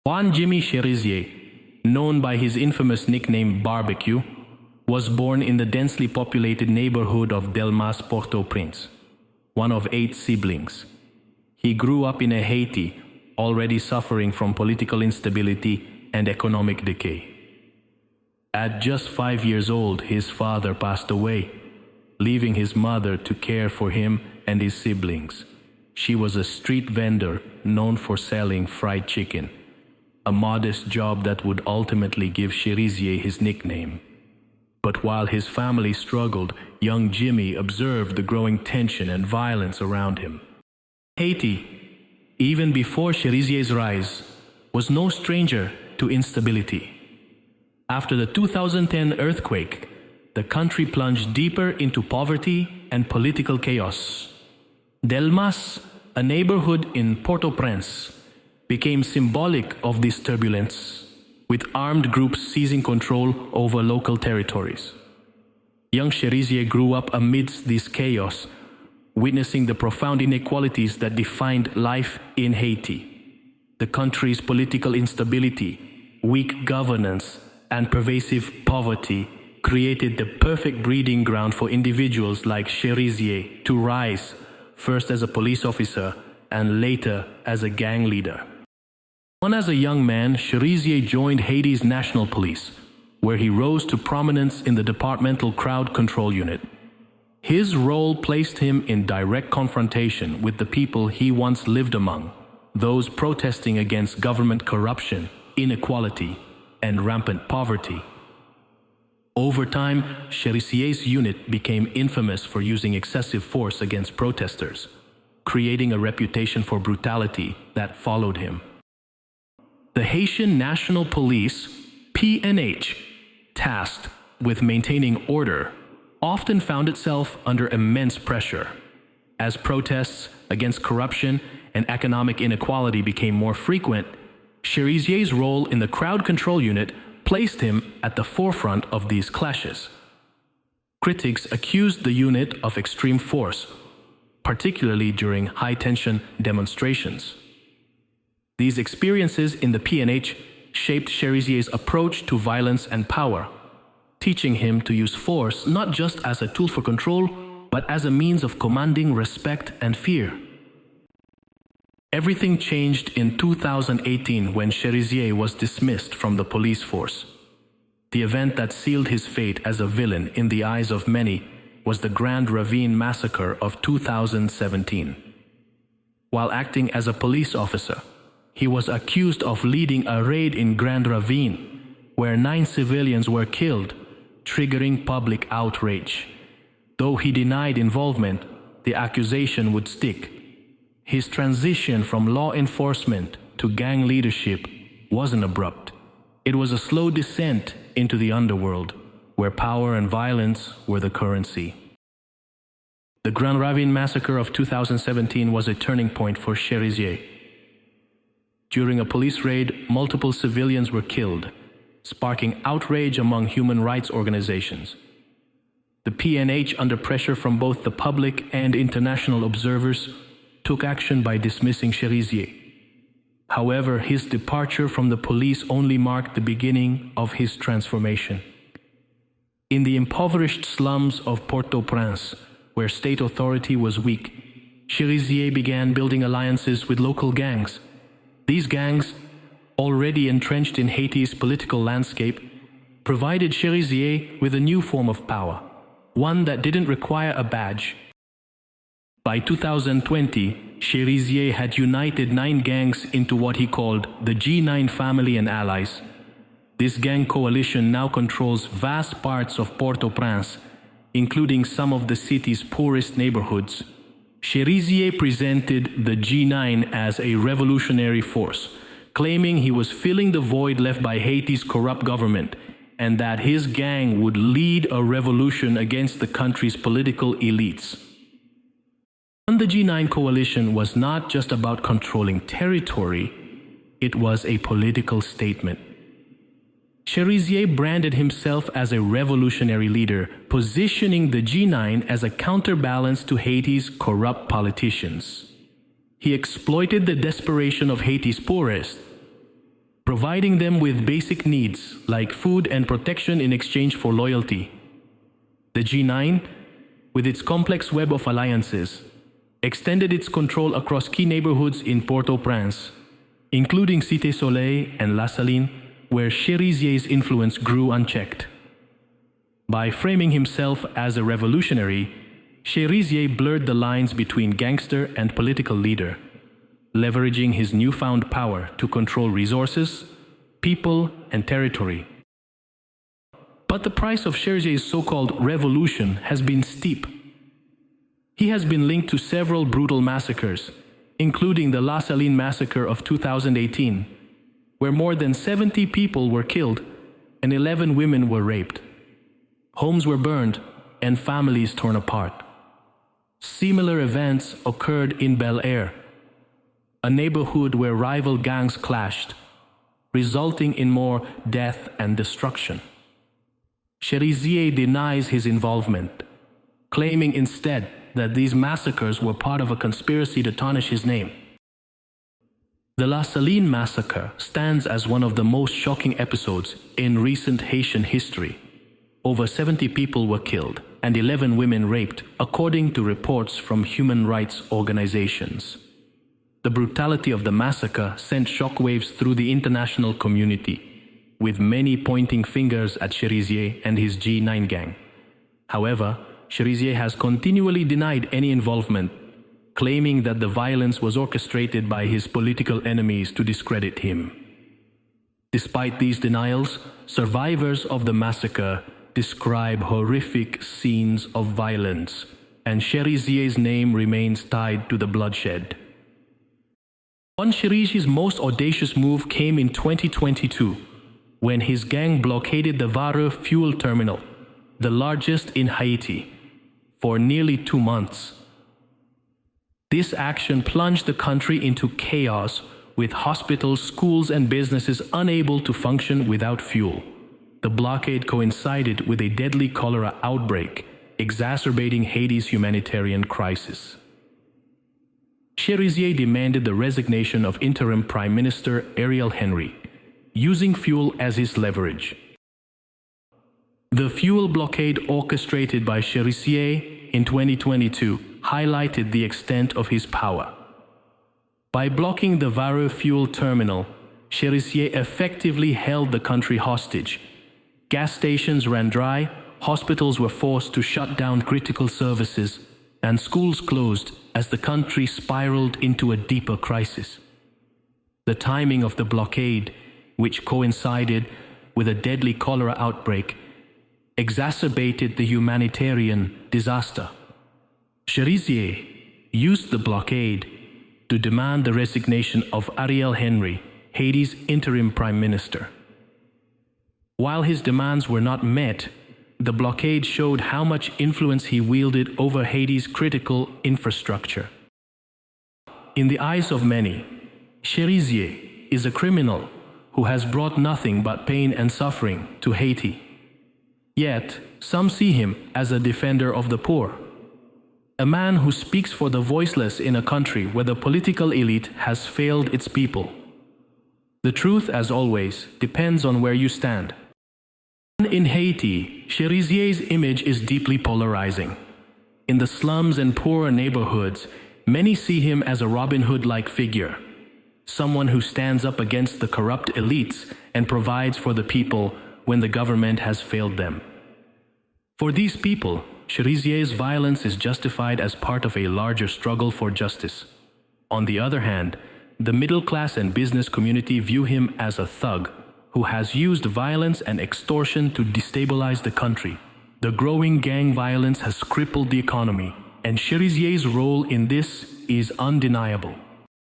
Juan Jimmy Chérizier, known by his infamous nickname Barbecue, was born in the densely populated neighborhood of Delmas, Port-au-Prince, one of 8 siblings. He grew up in a Haiti already suffering from political instability and economic decay. At just 5 years old, his father passed away, leaving his mother to care for him and his siblings. She was a street vendor known for selling fried chicken, a modest job that would ultimately give Chérizier his nickname. But while his family struggled, young Jimmy observed the growing tension and violence around him. Haiti, even before Chérezier's rise, was no stranger to instability. After the 2010 earthquake, the country plunged deeper into poverty and political chaos. Delmas, a neighborhood in Port-au-Prince, became symbolic of this turbulence, with armed groups seizing control over local territories. Young Chérizier grew up amidst this chaos, witnessing the profound inequalities that defined life in Haiti. The country's political instability, weak governance, and pervasive poverty created the perfect breeding ground for individuals like Chérizier to rise, first as a police officer and later as a gang leader. When as a young man, Chérizier joined Haiti's National Police, where he rose to prominence in the departmental crowd control unit. His role placed him in direct confrontation with the people he once lived among, those protesting against government corruption, inequality, and rampant poverty. Over time, Chérezier's unit became infamous for using excessive force against protesters, creating a reputation for brutality that followed him. The Haitian National Police, PNH, tasked with maintaining order, often found itself under immense pressure. As protests against corruption and economic inequality became more frequent, Chérezier's role in the crowd control unit placed him at the forefront of these clashes. Critics accused the unit of extreme force, particularly during high-tension demonstrations. These experiences in the PNH shaped Chérezier's approach to violence and power, teaching him to use force not just as a tool for control, but as a means of commanding respect and fear. Everything changed in 2018 when Chérizier was dismissed from the police force. The event that sealed his fate as a villain in the eyes of many was the Grand Ravine massacre of 2017. While acting as a police officer, he was accused of leading a raid in Grand Ravine, where 9 civilians were killed, triggering public outrage. Though he denied involvement, the accusation would stick. His transition from law enforcement to gang leadership wasn't abrupt. It was a slow descent into the underworld, where power and violence were the currency. The Grand Ravine massacre of 2017 was a turning point for Chérizier. During a police raid, multiple civilians were killed, sparking outrage among human rights organizations. The PNH, under pressure from both the public and international observers, took action by dismissing Chérizier. However, his departure from the police only marked the beginning of his transformation. In the impoverished slums of Port-au-Prince, where state authority was weak, Chérizier began building alliances with local gangs. These gangs, already entrenched in Haiti's political landscape, provided Chérizier with a new form of power, one that didn't require a badge. By 2020, Chérizier had united 9 gangs into what he called the G9 family and allies. This gang coalition now controls vast parts of Port-au-Prince, including some of the city's poorest neighborhoods. Chérizier presented the G9 as a revolutionary force, claiming he was filling the void left by Haiti's corrupt government and that his gang would lead a revolution against the country's political elites. The G9 coalition was not just about controlling territory, it was a political statement. Chérizier branded himself as a revolutionary leader, positioning the G9 as a counterbalance to Haiti's corrupt politicians. He exploited the desperation of Haiti's poorest, providing them with basic needs like food and protection in exchange for loyalty. The G9, with its complex web of alliances, extended its control across key neighborhoods in Port-au-Prince, including Cité Soleil and La Saline, where Chérizier's influence grew unchecked. By framing himself as a revolutionary, Chérizier blurred the lines between gangster and political leader, leveraging his newfound power to control resources, people, and territory. But the price of Chérezier's so-called revolution has been steep. He has been linked to several brutal massacres, including the La Saline massacre of 2018, where more than 70 people were killed and 11 women were raped. Homes were burned and families torn apart. Similar events occurred in Bel-Air, a neighborhood where rival gangs clashed, resulting in more death and destruction. Chérizier denies his involvement, claiming instead that these massacres were part of a conspiracy to tarnish his name. The La Saline massacre stands as one of the most shocking episodes in recent Haitian history. Over 70 people were killed and 11 women raped, according to reports from human rights organizations. The brutality of the massacre sent shockwaves through the international community, with many pointing fingers at Chérizier and his G9 gang. However, Chérizier has continually denied any involvement, claiming that the violence was orchestrated by his political enemies to discredit him. Despite these denials, survivors of the massacre describe horrific scenes of violence, and Chérezier's name remains tied to the bloodshed. One Chérezier's most audacious move came in 2022, when his gang blockaded the Vareux fuel terminal, the largest in Haiti, for nearly 2 months. This action plunged the country into chaos, with hospitals, schools, and businesses unable to function without fuel. The blockade coincided with a deadly cholera outbreak, exacerbating Haiti's humanitarian crisis. Chérizier demanded the resignation of interim Prime Minister Ariel Henry, using fuel as his leverage. The fuel blockade orchestrated by Chérizier in 2022 highlighted the extent of his power. By blocking the Vareux fuel terminal, Chérizier effectively held the country hostage. Gas stations ran dry, hospitals were forced to shut down critical services, and schools closed as the country spiraled into a deeper crisis. The timing of the blockade, which coincided with a deadly cholera outbreak, exacerbated the humanitarian disaster. Chérizier used the blockade to demand the resignation of Ariel Henry, Haiti's interim prime minister. While his demands were not met, the blockade showed how much influence he wielded over Haiti's critical infrastructure. In the eyes of many, Chérizier is a criminal who has brought nothing but pain and suffering to Haiti. Yet, some see him as a defender of the poor, a man who speaks for the voiceless in a country where the political elite has failed its people. The truth, as always, depends on where you stand. In Haiti, Chérezier's image is deeply polarizing. In the slums and poorer neighborhoods, many see him as a Robin Hood-like figure, someone who stands up against the corrupt elites and provides for the people when the government has failed them. For these people, Chérezier's violence is justified as part of a larger struggle for justice. On the other hand, the middle class and business community view him as a thug who has used violence and extortion to destabilize the country. The growing gang violence has crippled the economy, and Chérezier's role in this is undeniable.